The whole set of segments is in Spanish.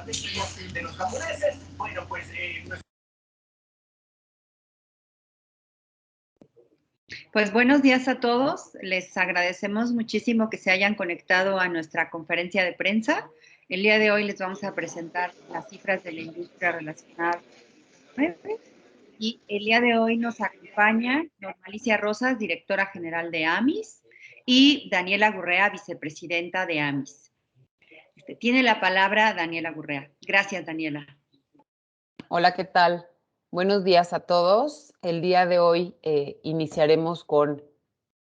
de los japoneses. Bueno, pues... Pues buenos días a todos. Les agradecemos muchísimo que se hayan conectado a nuestra conferencia de prensa. El día de hoy les vamos a presentar las cifras de la industria relacionada con el COVID-19. Y el día de hoy nos acompaña Normalicia Rosas, directora general de AMIS, y Daniela Gurrea, vicepresidenta de AMIS. Tiene la palabra Daniela Gurrea. Gracias, Daniela. Hola, ¿qué tal? Buenos días a todos. El día de hoy iniciaremos con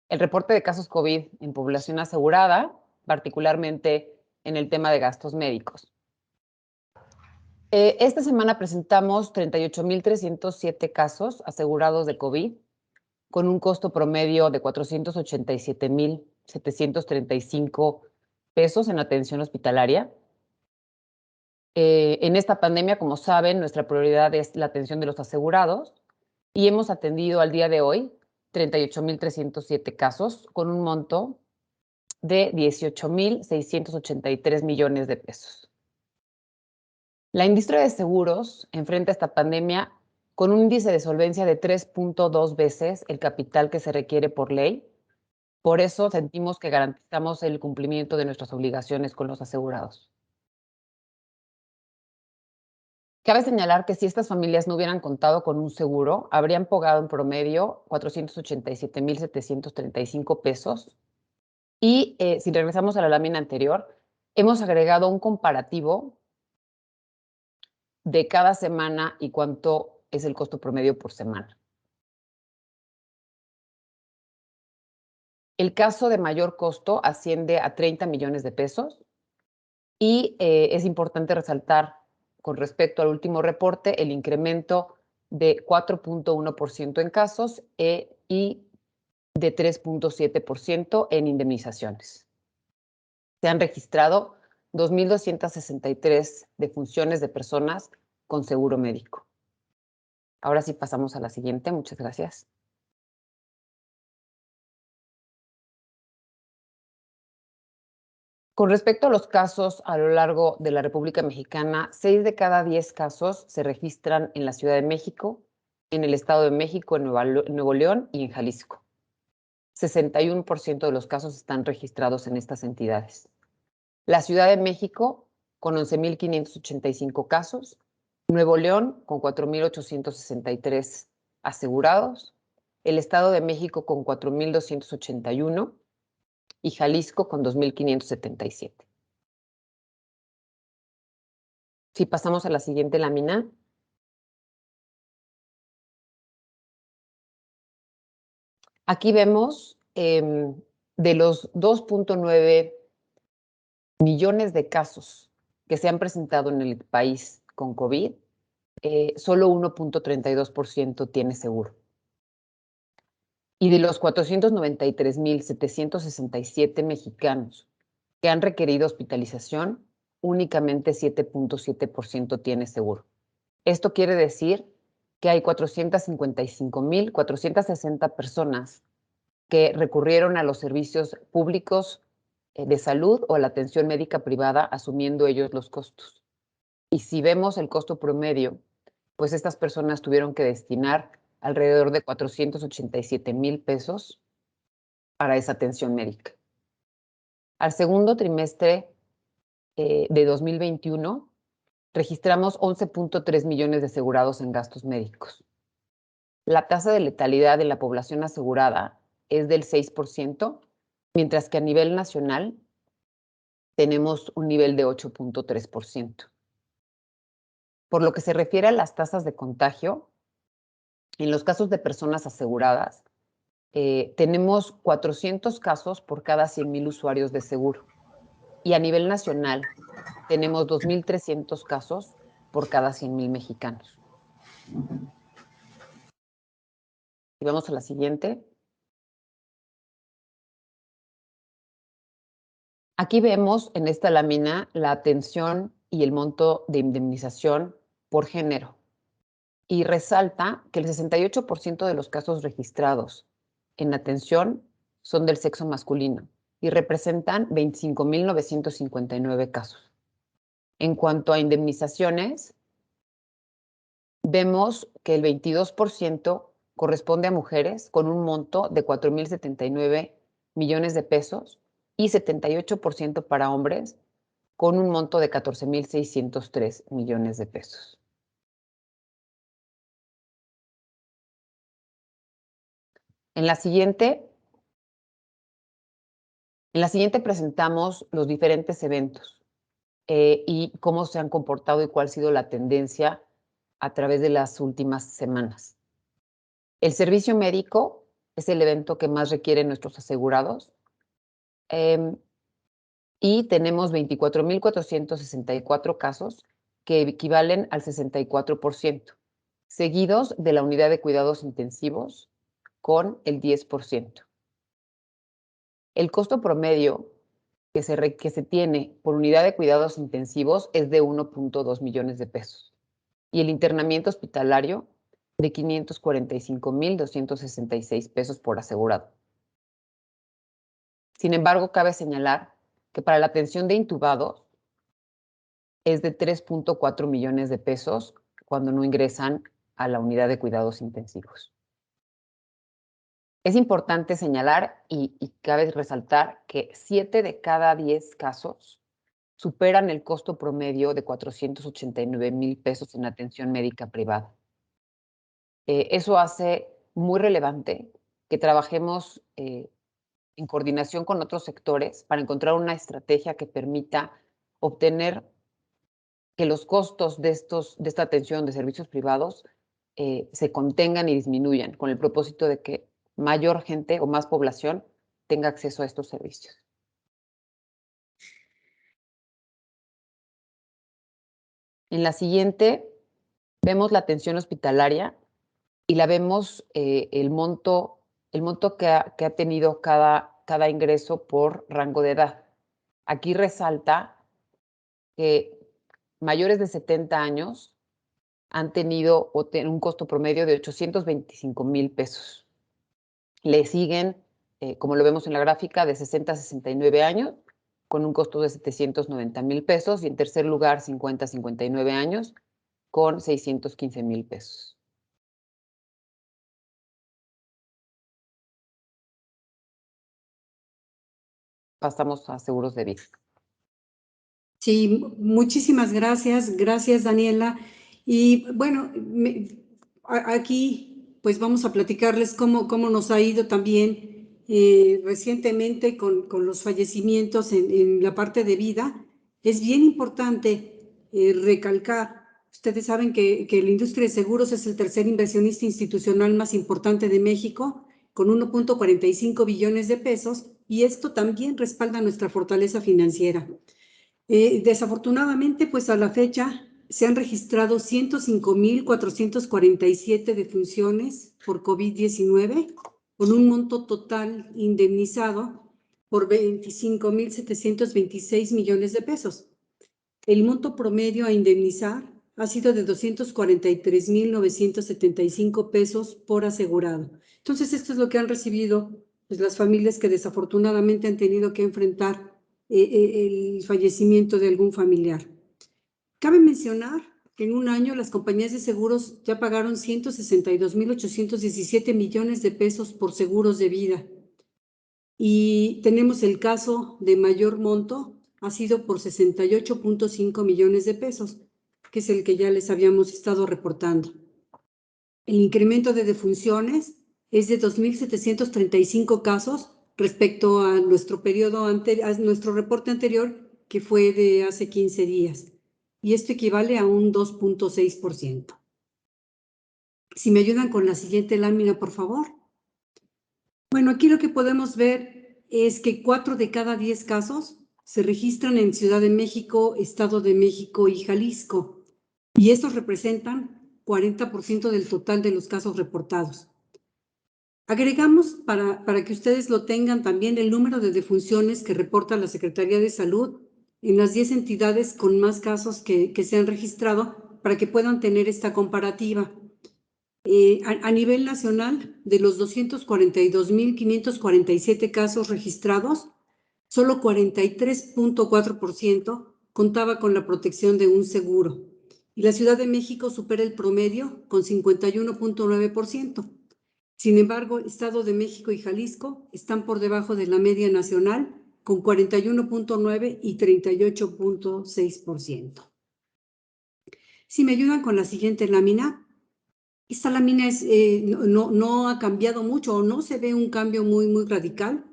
el reporte de casos COVID en población asegurada, particularmente en el tema de gastos médicos. Esta semana presentamos 38,307 casos asegurados de COVID, con un costo promedio de 487,735 pesos en atención hospitalaria. En esta pandemia, como saben, nuestra prioridad es la atención de los asegurados y hemos atendido al día de hoy 38,307 casos con un monto de 18,683 millones de pesos. La industria de seguros enfrenta esta pandemia con un índice de solvencia de 3.2 veces el capital que se requiere por ley. Por eso sentimos que garantizamos el cumplimiento de nuestras obligaciones con los asegurados. Cabe señalar que si estas familias no hubieran contado con un seguro, habrían pagado en promedio 487,735 pesos. Y si regresamos a la lámina anterior, hemos agregado un comparativo de cada semana y cuánto es el costo promedio por semana. El caso de mayor costo asciende a 30 millones de pesos y es importante resaltar con respecto al último reporte el incremento de 4.1% en casos y de 3.7% en indemnizaciones. Se han registrado 2,263 defunciones de personas con seguro médico. Ahora sí pasamos a la siguiente. Muchas gracias. Con respecto a los casos a lo largo de la República Mexicana, 6 de cada 10 casos se registran en la Ciudad de México, en el Estado de México, en Nuevo León y en Jalisco. 61% de los casos están registrados en estas entidades. La Ciudad de México con 11,585 casos, Nuevo León con 4,863 asegurados, el Estado de México con 4,281 y Jalisco con 2,577. Si pasamos a la siguiente lámina. Aquí vemos de los 2.9 millones de casos que se han presentado en el país con COVID, solo 1.32% tiene seguro. Y de los 493,767 mexicanos que han requerido hospitalización, únicamente 7.7% tiene seguro. Esto quiere decir que hay 455,460 personas que recurrieron a los servicios públicos de salud o a la atención médica privada, asumiendo ellos los costos. Y si vemos el costo promedio, pues estas personas tuvieron que destinar alrededor de 487,000 pesos para esa atención médica. Al segundo trimestre de 2021, registramos 11.3 millones de asegurados en gastos médicos. La tasa de letalidad de la población asegurada es del 6%, mientras que a nivel nacional tenemos un nivel de 8.3%. Por lo que se refiere a las tasas de contagio, en los casos de personas aseguradas, tenemos 400 casos por cada 100,000 usuarios de seguro. Y a nivel nacional tenemos 2,300 casos por cada 100,000 mexicanos. Y vamos a la siguiente. Aquí vemos en esta lámina la atención y el monto de indemnización por género. Y resalta que el 68% de los casos registrados en atención son del sexo masculino y representan 25,959 casos. En cuanto a indemnizaciones, vemos que el 22% corresponde a mujeres con un monto de 4,079 millones de pesos y 78% para hombres con un monto de 14,603 millones de pesos. En la siguiente presentamos los diferentes eventos y cómo se han comportado y cuál ha sido la tendencia a través de las últimas semanas. El servicio médico es el evento que más requieren nuestros asegurados y tenemos 24,464 casos que equivalen al 64%, seguidos de la unidad de cuidados intensivos con el 10%. El costo promedio que se tiene por unidad de cuidados intensivos es de 1.2 millones de pesos y el internamiento hospitalario de 545,266 pesos por asegurado. Sin embargo, cabe señalar que para la atención de intubados es de 3.4 millones de pesos cuando no ingresan a la unidad de cuidados intensivos. Es importante señalar y cabe resaltar que 7 de cada 10 casos superan el costo promedio de 489,000 pesos en atención médica privada. Eso hace muy relevante que trabajemos en coordinación con otros sectores para encontrar una estrategia que permita obtener que los costos de esta atención de servicios privados se contengan y disminuyan con el propósito de que mayor gente o más población tenga acceso a estos servicios. En la siguiente vemos la atención hospitalaria y la vemos el monto que ha tenido cada ingreso por rango de edad. Aquí resalta que mayores de 70 años han tenido un costo promedio de 825,000 pesos. Le siguen, como lo vemos en la gráfica, de 60 a 69 años, con un costo de 790,000 pesos, y en tercer lugar, 50 a 59 años, con 615,000 pesos. Pasamos a seguros de vida. Sí, muchísimas gracias. Gracias, Daniela. Y bueno, aquí pues vamos a platicarles cómo nos ha ido también recientemente con los fallecimientos en la parte de vida. Es bien importante recalcar, ustedes saben que la industria de seguros es el tercer inversionista institucional más importante de México, con 1.45 billones de pesos, y esto también respalda nuestra fortaleza financiera. Desafortunadamente, pues a la fecha se han registrado 105,447 defunciones por COVID-19, con un monto total indemnizado por 25,726 millones de pesos. El monto promedio a indemnizar ha sido de 243,975 pesos por asegurado. Entonces, esto es lo que han recibido pues, las familias que desafortunadamente han tenido que enfrentar el fallecimiento de algún familiar. Cabe mencionar que en un año las compañías de seguros ya pagaron 162,817 millones de pesos por seguros de vida. Y tenemos el caso de mayor monto, ha sido por 68.5 millones de pesos, que es el que ya les habíamos estado reportando. El incremento de defunciones es de 2,735 casos respecto a nuestro reporte anterior, que fue de hace 15 días. Y esto equivale a un 2.6%. Si me ayudan con la siguiente lámina, por favor. Bueno, aquí lo que podemos ver es que 4 de cada 10 casos se registran en Ciudad de México, Estado de México y Jalisco. Y estos representan 40% del total de los casos reportados. Agregamos, para que ustedes lo tengan, también el número de defunciones que reporta la Secretaría de Salud en las 10 entidades con más casos que se han registrado, para que puedan tener esta comparativa. A nivel nacional, de los 242,547 casos registrados, solo 43.4% contaba con la protección de un seguro. Y la Ciudad de México supera el promedio con 51.9%. Sin embargo, Estado de México y Jalisco están por debajo de la media nacional con 41.9 y 38.6%. Si me ayudan con la siguiente lámina. Esta lámina no ha cambiado mucho o no se ve un cambio muy radical.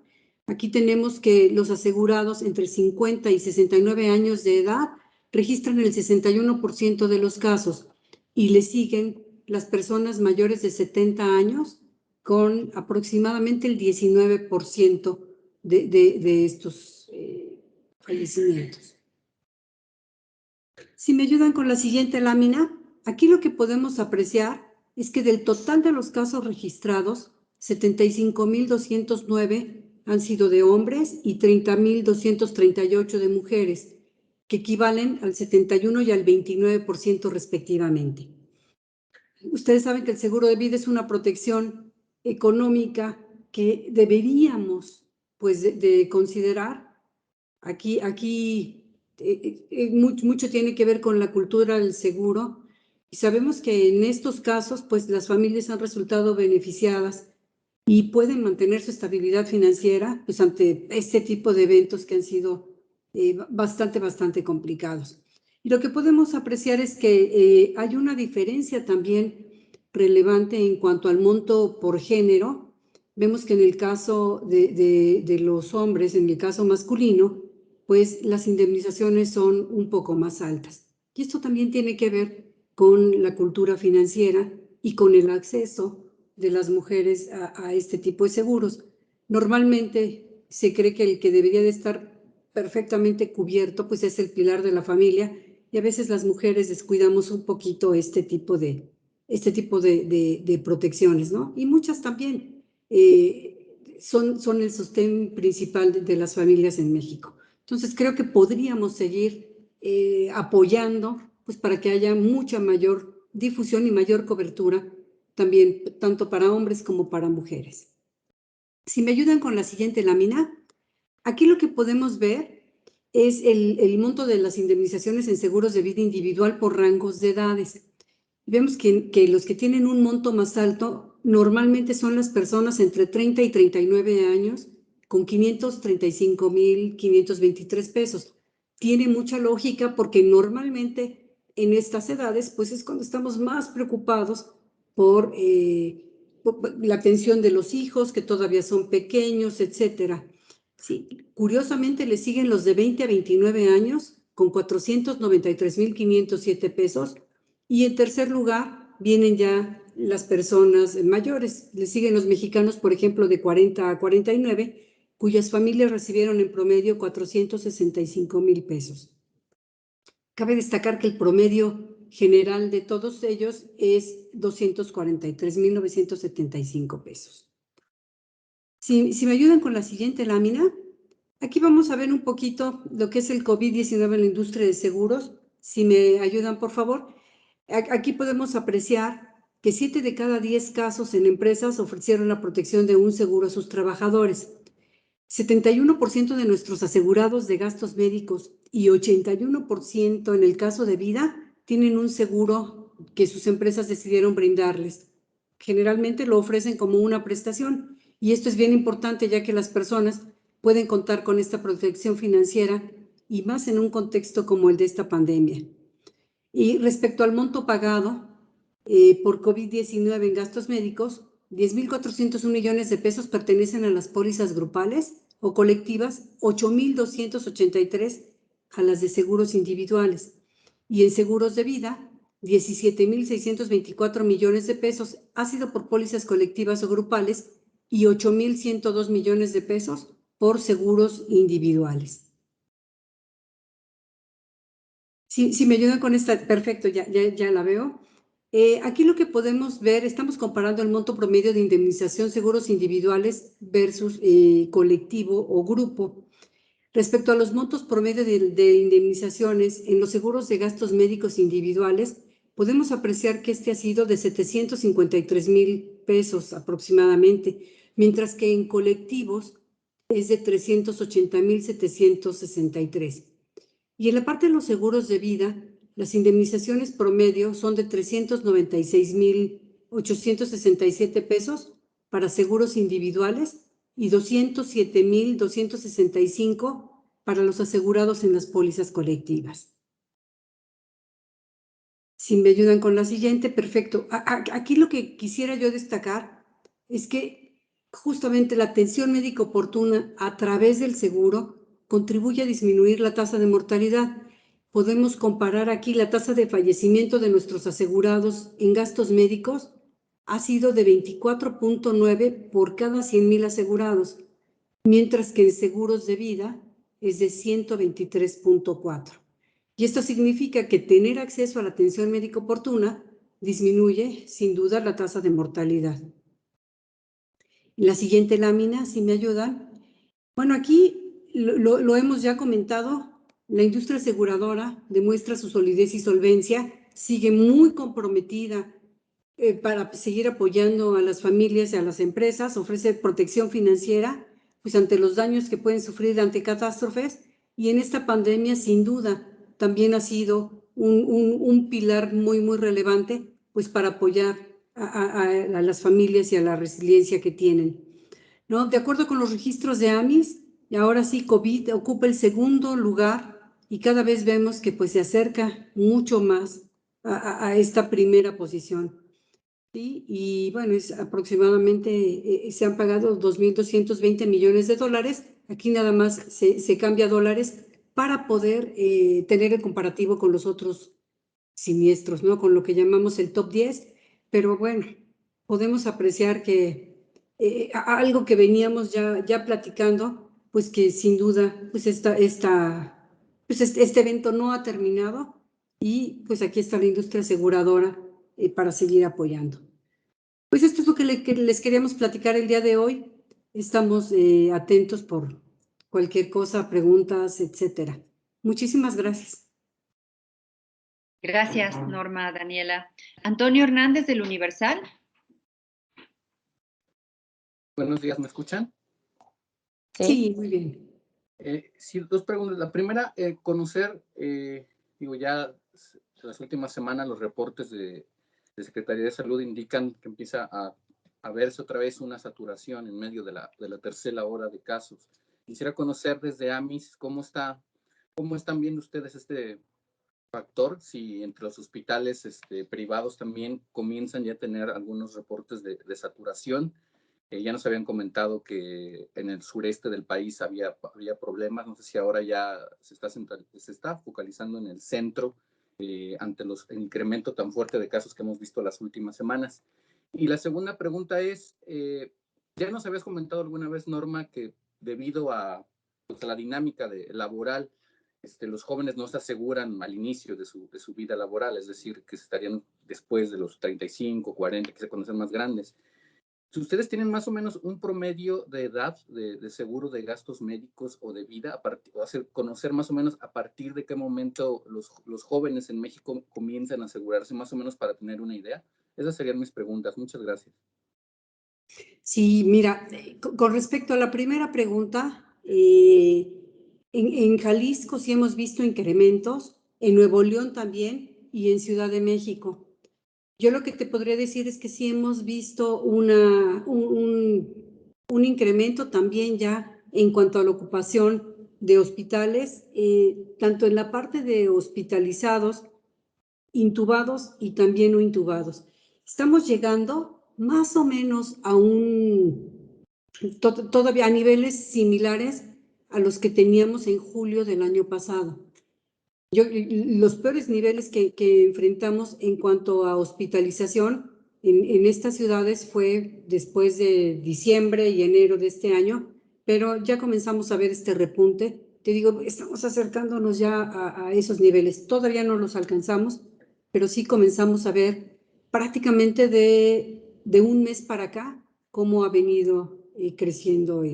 Aquí tenemos que los asegurados entre 50 y 69 años de edad registran el 61% de los casos y le siguen las personas mayores de 70 años con aproximadamente el 19% de estos fallecimientos. Si me ayudan con la siguiente lámina, aquí lo que podemos apreciar es que del total de los casos registrados, 75.209 han sido de hombres y 30.238 de mujeres, que equivalen al 71 y al 29% respectivamente. Ustedes saben que el seguro de vida es una protección económica que deberíamos pues, de considerar. Aquí mucho tiene que ver con la cultura del seguro y sabemos que en estos casos pues las familias han resultado beneficiadas y pueden mantener su estabilidad financiera pues ante este tipo de eventos que han sido bastante complicados. Y lo que podemos apreciar es que hay una diferencia también relevante en cuanto al monto por género. Vemos que en el caso de los hombres, en el caso masculino, pues las indemnizaciones son un poco más altas. Y esto también tiene que ver con la cultura financiera y con el acceso de las mujeres a este tipo de seguros. Normalmente se cree que el que debería de estar perfectamente cubierto pues es el pilar de la familia y a veces las mujeres descuidamos un poquito este tipo de protecciones, ¿no? Y muchas también son el sostén principal de las familias en México. Entonces, creo que podríamos seguir apoyando pues, para que haya mucha mayor difusión y mayor cobertura también, tanto para hombres como para mujeres. Si me ayudan con la siguiente lámina, aquí lo que podemos ver es el monto de las indemnizaciones en seguros de vida individual por rangos de edades. Vemos que los que tienen un monto más alto normalmente son las personas entre 30 y 39 años con 535,523 pesos. Tiene mucha lógica porque normalmente en estas edades pues es cuando estamos más preocupados por la atención de los hijos que todavía son pequeños, etcétera. Sí, curiosamente le siguen los de 20 a 29 años con 493,507 pesos. Y en tercer lugar vienen ya las personas mayores. Le siguen los mexicanos, por ejemplo, de 40 a 49, cuyas familias recibieron en promedio 465,000 pesos. Cabe destacar que el promedio general de todos ellos es 243,975 pesos. Si me ayudan con la siguiente lámina, aquí vamos a ver un poquito lo que es el COVID-19 en la industria de seguros. Si me ayudan, por favor. Aquí podemos apreciar que 7 de cada 10 casos en empresas ofrecieron la protección de un seguro a sus trabajadores. 71% de nuestros asegurados de gastos médicos y 81% en el caso de vida tienen un seguro que sus empresas decidieron brindarles. Generalmente lo ofrecen como una prestación y esto es bien importante ya que las personas pueden contar con esta protección financiera y más en un contexto como el de esta pandemia. Y respecto al monto pagado por COVID-19 en gastos médicos, 10,401 millones de pesos pertenecen a las pólizas grupales o colectivas, 8,283 a las de seguros individuales. Y en seguros de vida, 17,624 millones de pesos ha sido por pólizas colectivas o grupales y 8,102 millones de pesos por seguros individuales. Si me ayudan con esta, perfecto, ya la veo. Aquí lo que podemos ver, estamos comparando el monto promedio de indemnización seguros individuales versus colectivo o grupo. Respecto a los montos promedio de indemnizaciones en los seguros de gastos médicos individuales, podemos apreciar que este ha sido de 753,000 pesos aproximadamente, mientras que en colectivos es de 380,763. Y en la parte de los seguros de vida, las indemnizaciones promedio son de 396,867 pesos para seguros individuales y 207,265 para los asegurados en las pólizas colectivas. Si me ayudan con la siguiente, perfecto. Aquí lo que quisiera yo destacar es que justamente la atención médica oportuna a través del seguro contribuye a disminuir la tasa de mortalidad. Podemos comparar aquí la tasa de fallecimiento de nuestros asegurados en gastos médicos ha sido de 24.9 por cada 100,000 asegurados, mientras que en seguros de vida es de 123.4. Y esto significa que tener acceso a la atención médica oportuna disminuye, sin duda, la tasa de mortalidad. En la siguiente lámina, si me ayudan. Bueno, aquí lo hemos ya comentado. La industria aseguradora demuestra su solidez y solvencia, sigue muy comprometida para seguir apoyando a las familias y a las empresas, ofrece protección financiera pues ante los daños que pueden sufrir ante catástrofes, y en esta pandemia sin duda también ha sido un pilar muy relevante pues para apoyar a las familias y a la resiliencia que tienen, ¿no? De acuerdo con los registros de AMIS, y ahora sí COVID ocupa el segundo lugar y cada vez vemos que pues se acerca mucho más a esta primera posición. ¿Sí? Y bueno, es aproximadamente, se han pagado 2,220 millones de dólares. Aquí nada más se cambia dólares para poder tener el comparativo con los otros siniestros, ¿no? Con lo que llamamos el top 10. Pero bueno, podemos apreciar que algo que veníamos ya platicando, pues que sin duda, pues este evento no ha terminado y pues aquí está la industria aseguradora para seguir apoyando. Pues esto es lo que les queríamos platicar el día de hoy. Estamos atentos por cualquier cosa, preguntas, etcétera. Muchísimas gracias. Gracias, Norma, Daniela. Antonio Hernández, del Universal. Buenos días, ¿me escuchan? Sí, muy bien. Sí, dos preguntas. La primera, conocer, digo, ya las últimas semanas los reportes de Secretaría de Salud indican que empieza a verse otra vez una saturación en medio de la tercera ola de casos. Quisiera conocer desde AMIS cómo están viendo ustedes este factor, si entre los hospitales privados también comienzan ya a tener algunos reportes de saturación. Ya nos habían comentado que en el sureste del país había problemas, no sé si ahora ya se está focalizando en el centro ante el incremento tan fuerte de casos que hemos visto las últimas semanas. Y la segunda pregunta es, ya nos habías comentado alguna vez, Norma, que debido a la dinámica laboral, los jóvenes no se aseguran al inicio de su vida laboral, es decir, que estarían después de los 35, 40, que se conocen más grandes. Si ustedes tienen más o menos un promedio de edad de seguro de gastos médicos o de vida, conocer más o menos a partir de qué momento los jóvenes en México comienzan a asegurarse, más o menos para tener una idea. Esas serían mis preguntas. Muchas gracias. Sí, mira, con respecto a la primera pregunta, en Jalisco sí hemos visto incrementos, en Nuevo León también y en Ciudad de México. Yo lo que te podría decir es que sí hemos visto un incremento también ya en cuanto a la ocupación de hospitales, tanto en la parte de hospitalizados, intubados y también no intubados. Estamos llegando más o menos a todavía a niveles similares a los que teníamos en julio del año pasado. Los peores niveles que enfrentamos en cuanto a hospitalización en estas ciudades fue después de diciembre y enero de este año, pero ya comenzamos a ver este repunte. Te digo, estamos acercándonos ya a esos niveles. Todavía no los alcanzamos, pero sí comenzamos a ver prácticamente de un mes para acá cómo ha venido creciendo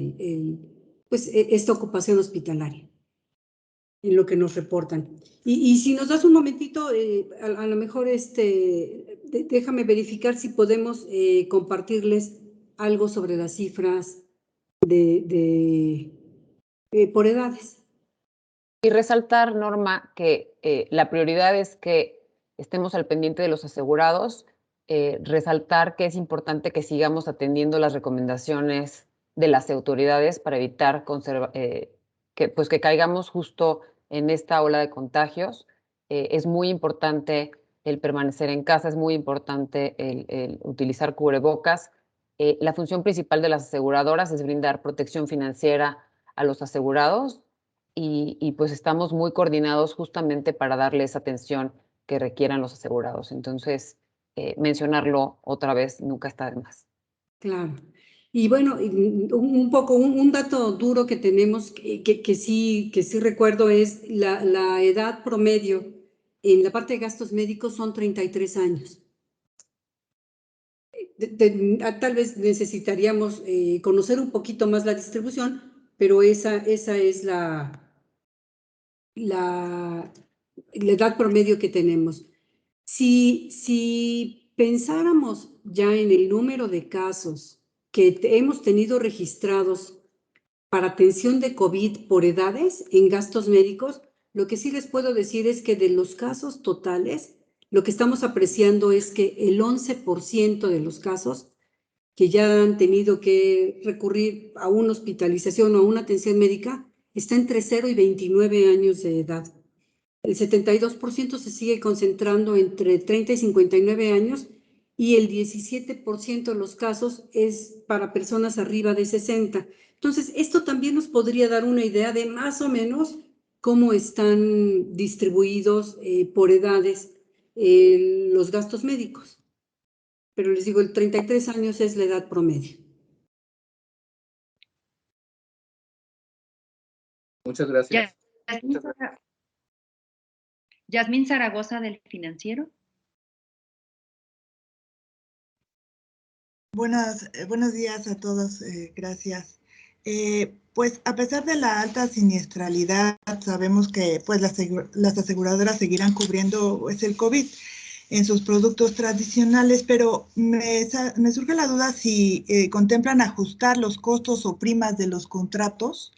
pues, esta ocupación hospitalaria en lo que nos reportan. Y si nos das un momentito, a lo mejor déjame verificar si podemos compartirles algo sobre las cifras por edades. Y resaltar, Norma, que la prioridad es que estemos al pendiente de los asegurados, resaltar que es importante que sigamos atendiendo las recomendaciones de las autoridades para evitar que caigamos justo en esta ola de contagios. Es muy importante el permanecer en casa, es muy importante el utilizar cubrebocas. La función principal de las aseguradoras es brindar protección financiera a los asegurados y pues estamos muy coordinados justamente para darles atención que requieran los asegurados. Entonces, mencionarlo otra vez nunca está de más. Claro. Y bueno, un dato duro que tenemos, que sí recuerdo, es la edad promedio en la parte de gastos médicos son 33 años. Tal vez necesitaríamos conocer un poquito más la distribución, pero esa es la edad promedio que tenemos. Si pensáramos ya en el número de casos que hemos tenido registrados para atención de COVID por edades en gastos médicos, lo que sí les puedo decir es que de los casos totales, lo que estamos apreciando es que el 11% de los casos que ya han tenido que recurrir a una hospitalización o a una atención médica está entre 0 y 29 años de edad. El 72% se sigue concentrando entre 30 y 59 años y el 17% de los casos es para personas arriba de 60. Entonces, esto también nos podría dar una idea de más o menos cómo están distribuidos por edades los gastos médicos. Pero les digo, el 33 años es la edad promedio. Muchas gracias. Yasmín Zaragoza, del Financiero. Buenos días a todos, gracias. Pues a pesar de la alta siniestralidad, sabemos que pues, las aseguradoras seguirán cubriendo pues, el COVID en sus productos tradicionales, pero me surge la duda si contemplan ajustar los costos o primas de los contratos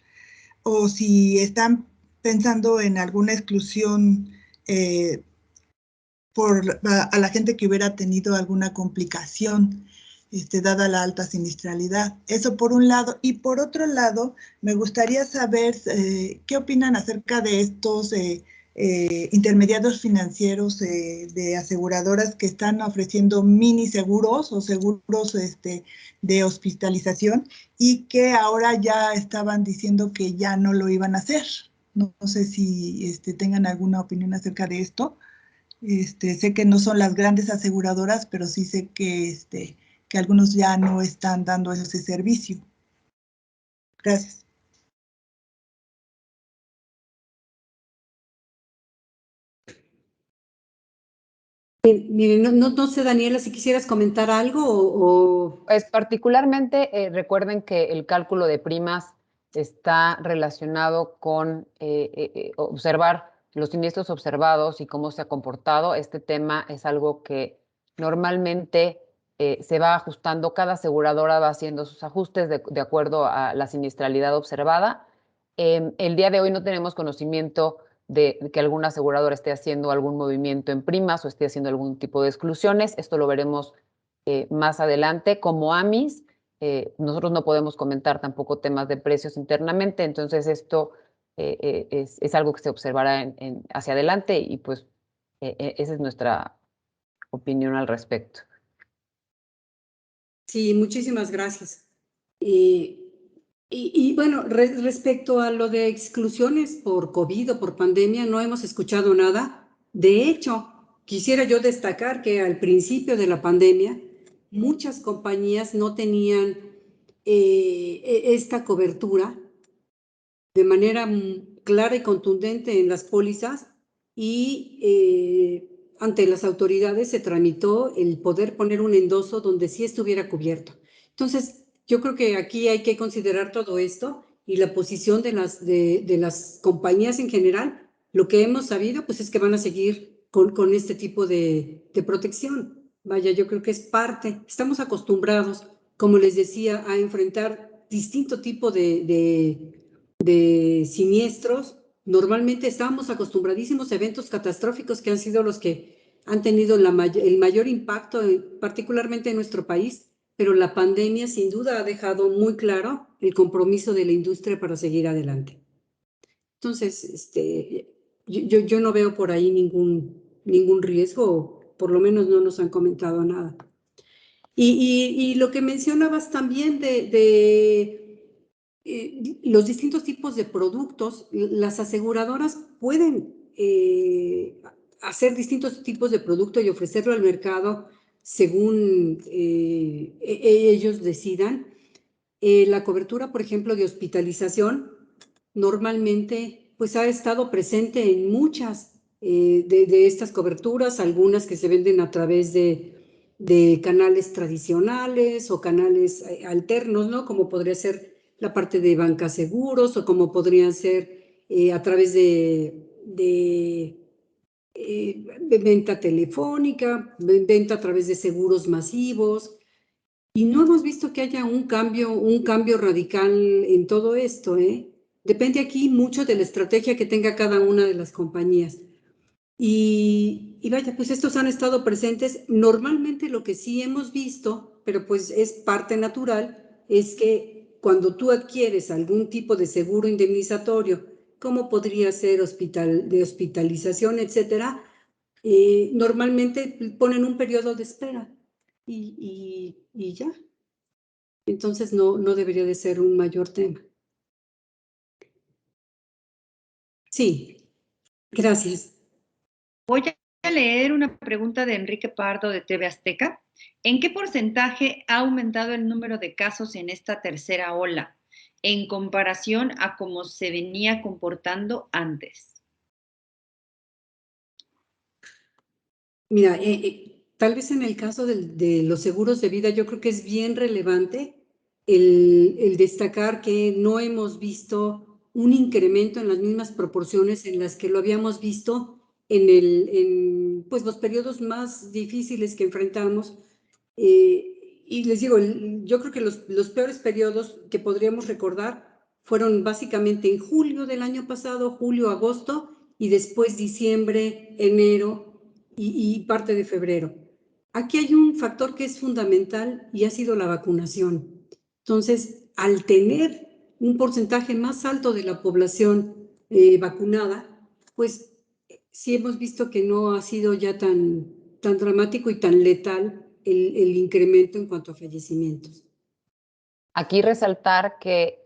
o si están pensando en alguna exclusión a la gente que hubiera tenido alguna complicación dada la alta siniestralidad. Eso por un lado. Y por otro lado, me gustaría saber qué opinan acerca de estos intermediarios financieros de aseguradoras que están ofreciendo mini seguros o seguros de hospitalización y que ahora ya estaban diciendo que ya no lo iban a hacer. No sé si tengan alguna opinión acerca de esto. Sé que no son las grandes aseguradoras, pero sí sé que algunos ya no están dando ese servicio. Gracias. Miren, no sé, Daniela, si quisieras comentar algo o... Pues particularmente recuerden que el cálculo de primas está relacionado con observar los siniestros observados y cómo se ha comportado. Este tema es algo que normalmente se va ajustando, cada aseguradora va haciendo sus ajustes de acuerdo a la siniestralidad observada. El día de hoy no tenemos conocimiento de que alguna aseguradora esté haciendo algún movimiento en primas o esté haciendo algún tipo de exclusiones. Esto lo veremos más adelante. Como AMIS, nosotros no podemos comentar tampoco temas de precios internamente, entonces esto es algo que se observará hacia adelante y pues esa es nuestra opinión al respecto. Sí, muchísimas gracias. Y bueno, respecto a lo de exclusiones por COVID o por pandemia, no hemos escuchado nada. De hecho, quisiera yo destacar que al principio de la pandemia, muchas compañías no tenían esta cobertura de manera clara y contundente en las pólizas y ante las autoridades se tramitó el poder poner un endoso donde sí estuviera cubierto. Entonces, yo creo que aquí hay que considerar todo esto y la posición de las compañías en general. Lo que hemos sabido, pues es que van a seguir con este tipo de protección. Vaya, yo creo que es parte. Estamos acostumbrados, como les decía, a enfrentar distinto tipo de siniestros Normalmente estábamos acostumbradísimos a eventos catastróficos que han sido los que han tenido el mayor impacto, particularmente en nuestro país, pero la pandemia sin duda ha dejado muy claro el compromiso de la industria para seguir adelante. Entonces, yo no veo por ahí ningún riesgo, o por lo menos no nos han comentado nada. Y lo que mencionabas también de los distintos tipos de productos, las aseguradoras pueden hacer distintos tipos de producto y ofrecerlo al mercado según ellos decidan. La cobertura, por ejemplo, de hospitalización, normalmente pues ha estado presente en muchas de estas coberturas, algunas que se venden a través de canales tradicionales o canales alternos, ¿no? Como podría ser la parte de bancas seguros o como podrían ser a través de venta telefónica, venta a través de seguros masivos. Y no hemos visto que haya un cambio radical en todo esto, ¿eh? Depende aquí mucho de la estrategia que tenga cada una de las compañías. Y vaya, pues estos han estado presentes. Normalmente lo que sí hemos visto, pero pues es parte natural, es que cuando tú adquieres algún tipo de seguro indemnizatorio, como podría ser de hospitalización, etcétera, normalmente ponen un periodo de espera y ya. Entonces no debería de ser un mayor tema. Sí, gracias. Voy a leer una pregunta de Enrique Pardo de TV Azteca. ¿En qué porcentaje ha aumentado el número de casos en esta tercera ola en comparación a cómo se venía comportando antes? Mira, tal vez en el caso de los seguros de vida, yo creo que es bien relevante el destacar que no hemos visto un incremento en las mismas proporciones en las que lo habíamos visto en pues, los periodos más difíciles que enfrentamos. Y les digo, yo creo que los peores periodos que podríamos recordar fueron básicamente en julio del año pasado, julio, agosto, y después diciembre, enero y parte de febrero. Aquí hay un factor que es fundamental y ha sido la vacunación. Entonces, al tener un porcentaje más alto de la población vacunada, pues sí hemos visto que no ha sido ya tan dramático y tan letal el incremento en cuanto a fallecimientos. Aquí resaltar que,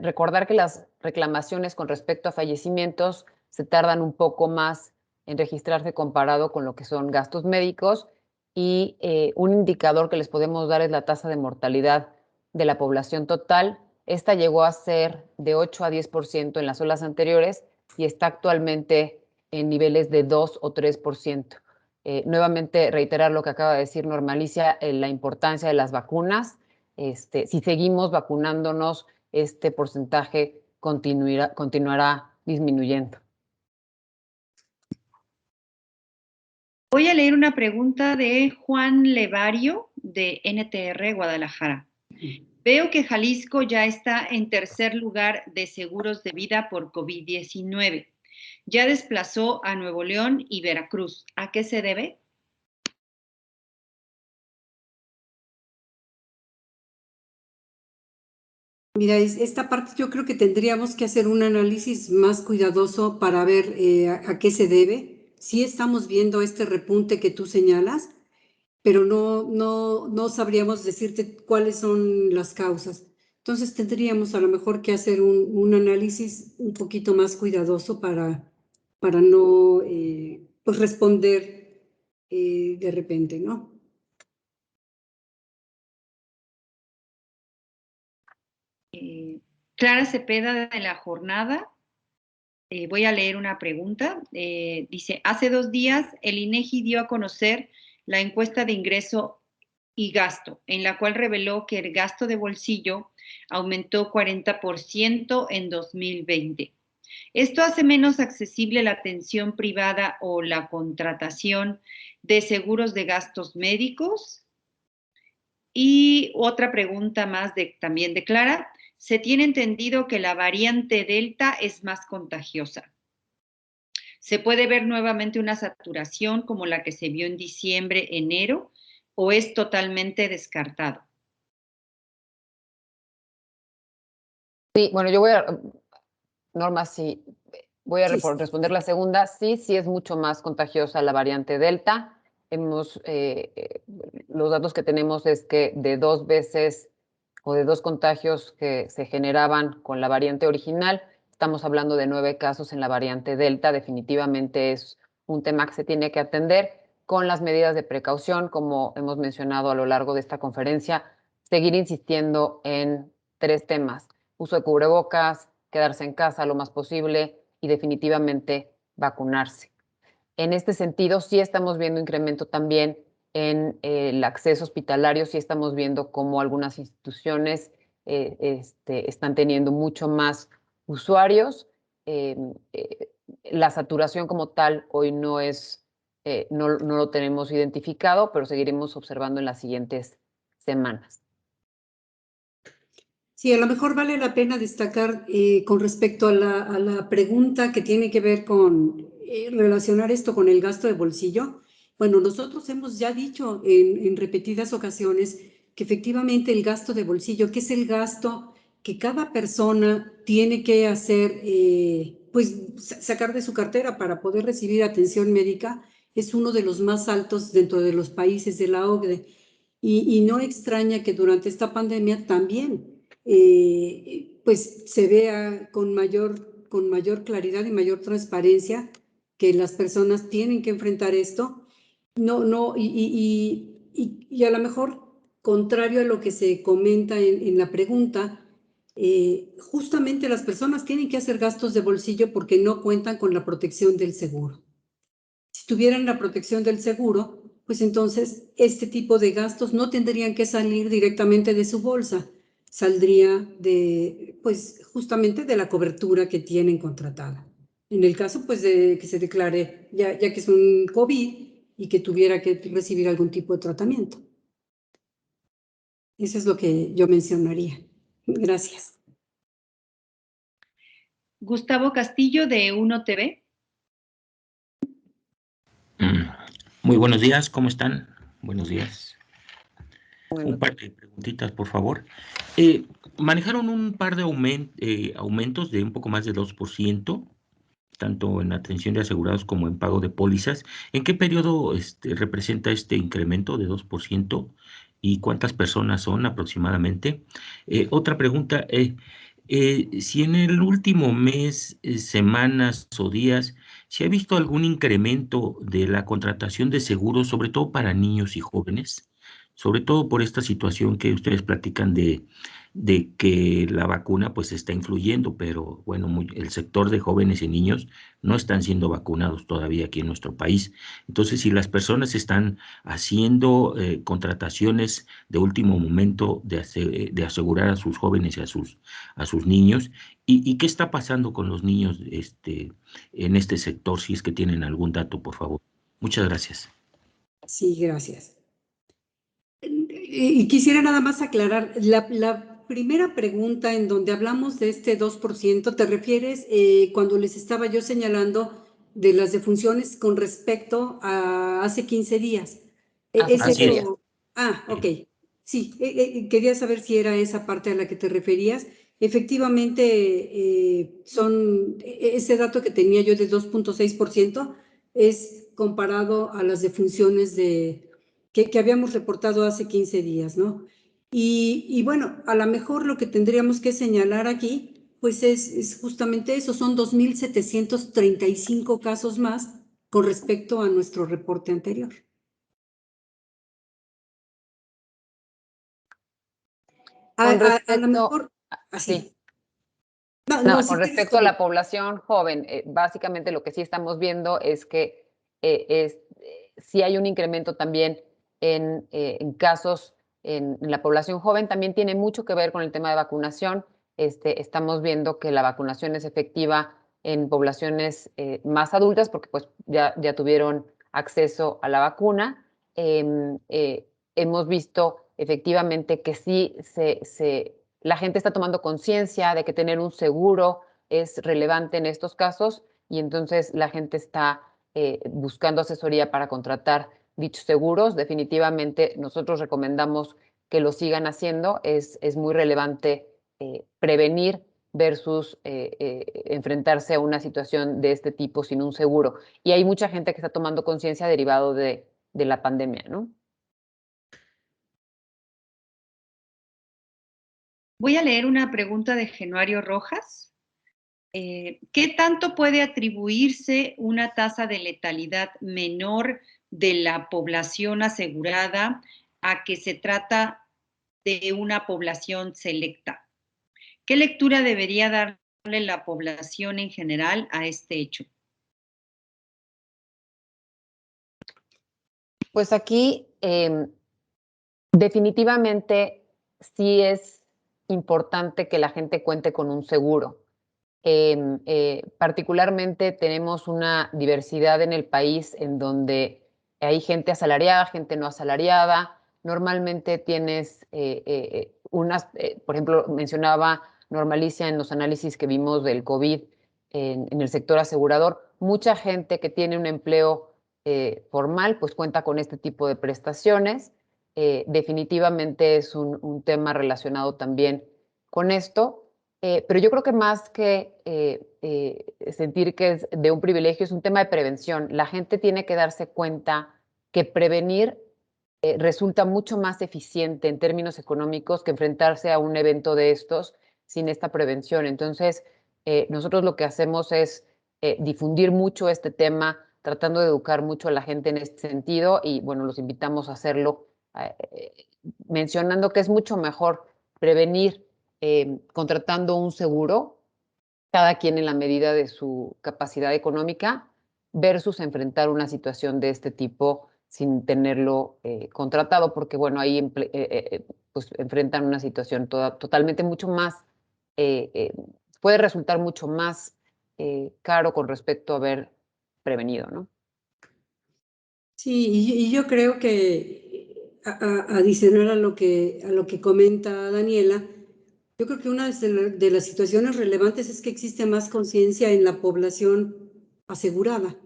recordar que las reclamaciones con respecto a fallecimientos se tardan un poco más en registrarse comparado con lo que son gastos médicos y un indicador que les podemos dar es la tasa de mortalidad de la población total. Esta llegó a ser de 8 a 10% en las olas anteriores y está actualmente en niveles de 2 o 3%. Nuevamente reiterar lo que acaba de decir Normalicia, la importancia de las vacunas. Si seguimos vacunándonos, este porcentaje continuará disminuyendo. Voy a leer una pregunta de Juan Levario de NTR Guadalajara. Veo que Jalisco ya está en tercer lugar de seguros de vida por COVID-19. Ya desplazó a Nuevo León y Veracruz. ¿A qué se debe? Mira, esta parte yo creo que tendríamos que hacer un análisis más cuidadoso para ver a qué se debe. Sí estamos viendo este repunte que tú señalas, pero no sabríamos decirte cuáles son las causas. Entonces tendríamos a lo mejor que hacer un análisis un poquito más cuidadoso para no pues responder de repente, ¿no? Clara Cepeda de La Jornada. Voy a leer una pregunta. Dice, hace 2 días el INEGI dio a conocer la encuesta de ingreso y gasto, en la cual reveló que el gasto de bolsillo aumentó 40% en 2020. ¿Esto hace menos accesible la atención privada o la contratación de seguros de gastos médicos? Y otra pregunta más también de Clara. se tiene entendido que la variante Delta es más contagiosa. ¿Se puede ver nuevamente una saturación como la que se vio en diciembre, enero, o es totalmente descartado? Sí, bueno, Norma, sí, voy a responder la segunda. Sí, sí es mucho más contagiosa la variante Delta. Los datos que tenemos es que de 2 veces o de 2 contagios que se generaban con la variante original, estamos hablando de 9 casos en la variante Delta. Definitivamente es un tema que se tiene que atender con las medidas de precaución, como hemos mencionado a lo largo de esta conferencia, seguir insistiendo en 3 temas: uso de cubrebocas, quedarse en casa lo más posible y definitivamente vacunarse. En este sentido, sí estamos viendo incremento también en el acceso hospitalario, sí estamos viendo cómo algunas instituciones están teniendo mucho más usuarios. La saturación como tal hoy no lo tenemos identificado, pero seguiremos observando en las siguientes semanas. Sí, a lo mejor vale la pena destacar con respecto a la pregunta que tiene que ver con relacionar esto con el gasto de bolsillo. Bueno, nosotros hemos ya dicho en repetidas ocasiones que efectivamente el gasto de bolsillo, que es el gasto que cada persona tiene que hacer, pues sacar de su cartera para poder recibir atención médica, es uno de los más altos dentro de los países de la OCDE. Y no extraña que durante esta pandemia también pues se vea con mayor claridad y mayor transparencia que las personas tienen que enfrentar esto. Y a lo mejor, contrario a lo que se comenta en la pregunta, justamente las personas tienen que hacer gastos de bolsillo porque no cuentan con la protección del seguro. Si tuvieran la protección del seguro, pues entonces este tipo de gastos no tendrían que salir directamente de su bolsa, saldría pues justamente de la cobertura que tienen contratada. En el caso, pues, de que se declare, ya que es un COVID y que tuviera que recibir algún tipo de tratamiento. Eso es lo que yo mencionaría. Gracias. Gustavo Castillo, de Uno TV. Muy buenos días, ¿cómo están? Buenos días. Un par de preguntitas, por favor. Manejaron un par de aumentos de un poco más de 2%, tanto en atención de asegurados como en pago de pólizas. ¿En qué periodo representa este incremento de 2%? ¿Y cuántas personas son aproximadamente? Otra pregunta, si en el último mes, semanas o días, ¿se ha visto algún incremento de la contratación de seguros, sobre todo para niños y jóvenes? Sobre todo por esta situación que ustedes platican de que la vacuna pues está influyendo, pero bueno, el sector de jóvenes y niños no están siendo vacunados todavía aquí en nuestro país. Entonces, si las personas están haciendo contrataciones de último momento de asegurar a sus jóvenes y a sus niños, ¿y qué está pasando con los niños en este sector? Si es que tienen algún dato, por favor. Muchas gracias. Sí, gracias. Y quisiera nada más aclarar, la primera pregunta en donde hablamos de este 2%, ¿te refieres cuando les estaba yo señalando de las defunciones con respecto a hace 15 días? Así es. Ok. Sí, quería saber si era esa parte a la que te referías. Efectivamente, ese dato que tenía yo de 2.6% es comparado a las defunciones que habíamos reportado hace 15 días, ¿no? Y bueno, a lo mejor lo que tendríamos que señalar aquí, pues es justamente eso, son 2.735 casos más con respecto a nuestro reporte anterior. Con A respecto, lo mejor, así. sí. No, Con respecto a la población joven, básicamente lo que sí estamos viendo es que sí hay un incremento también en casos en la población joven. También tiene mucho que ver con el tema de vacunación. Estamos viendo que la vacunación es efectiva en poblaciones más adultas porque pues ya tuvieron acceso a la vacuna. Hemos visto efectivamente que sí la gente está tomando conciencia de que tener un seguro es relevante en estos casos y entonces la gente está buscando asesoría para contratar dichos seguros. Definitivamente nosotros recomendamos que lo sigan haciendo. Es muy relevante prevenir versus enfrentarse a una situación de este tipo sin un seguro. Y hay mucha gente que está tomando conciencia derivado de la pandemia, ¿no? Voy a leer una pregunta de Genuario Rojas. ¿Qué tanto puede atribuirse una tasa de letalidad menor de la población asegurada a que se trata de una población selecta? ¿Qué lectura debería darle la población en general a este hecho? Pues aquí definitivamente sí es importante que la gente cuente con un seguro. Particularmente tenemos una diversidad en el país en donde hay gente asalariada, gente no asalariada. Normalmente tienes por ejemplo, mencionaba Normalicia en los análisis que vimos del COVID en el sector asegurador, mucha gente que tiene un empleo formal pues cuenta con este tipo de prestaciones. Definitivamente es un tema relacionado también con esto. Pero yo creo que más que sentir que es de un privilegio, es un tema de prevención. La gente tiene que darse cuenta que prevenir resulta mucho más eficiente en términos económicos que enfrentarse a un evento de estos sin esta prevención. Entonces, nosotros lo que hacemos es difundir mucho este tema, tratando de educar mucho a la gente en este sentido y, bueno, los invitamos a hacerlo, mencionando que es mucho mejor prevenir contratando un seguro, cada quien en la medida de su capacidad económica, versus enfrentar una situación de este tipo sin tenerlo contratado, porque bueno, ahí pues enfrentan una situación totalmente mucho más, puede resultar mucho más caro con respecto a haber prevenido, ¿no? Sí, y yo creo que adicional a lo que comenta Daniela, yo creo que una de las situaciones relevantes es que existe más conciencia en la población asegurada,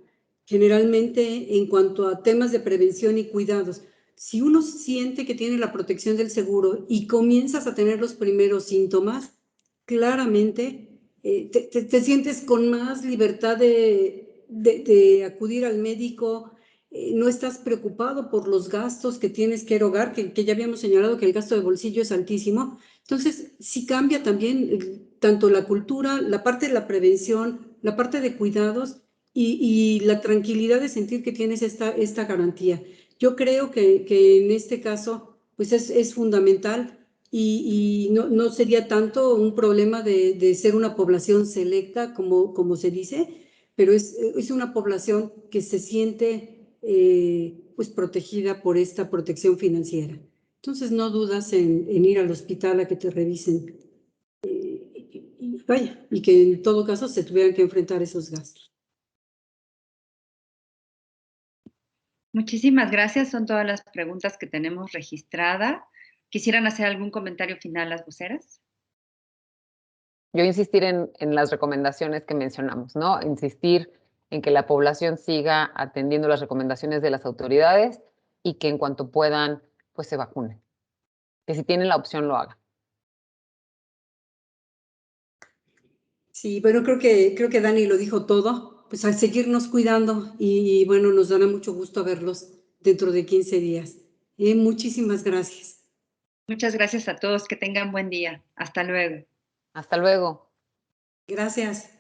generalmente en cuanto a temas de prevención y cuidados. Si uno siente que tiene la protección del seguro y comienzas a tener los primeros síntomas, claramente te sientes con más libertad de acudir al médico. No estás preocupado por los gastos que tienes que erogar, que ya habíamos señalado que el gasto de bolsillo es altísimo. Entonces, sí cambia también tanto la cultura, la parte de la prevención, la parte de cuidados y la tranquilidad de sentir que tienes esta garantía. Yo creo que en este caso, pues es fundamental y no sería tanto un problema de ser una población selecta, como se dice, pero es una población que se siente pues protegida por esta protección financiera. Entonces no dudas en ir al hospital a que te revisen y que en todo caso se tuvieran que enfrentar esos gastos. Muchísimas gracias. Son todas las preguntas que tenemos registradas. ¿Quisieran hacer algún comentario final las voceras? Yo insistir en las recomendaciones que mencionamos, ¿no? Insistir en que la población siga atendiendo las recomendaciones de las autoridades y que en cuanto puedan, pues se vacunen. Que si tienen la opción, lo hagan. Sí, bueno, creo que Dani lo dijo todo. Pues a seguirnos cuidando y bueno, nos dará mucho gusto verlos dentro de 15 días. Muchísimas gracias. Muchas gracias a todos. Que tengan buen día. Hasta luego. Hasta luego. Gracias.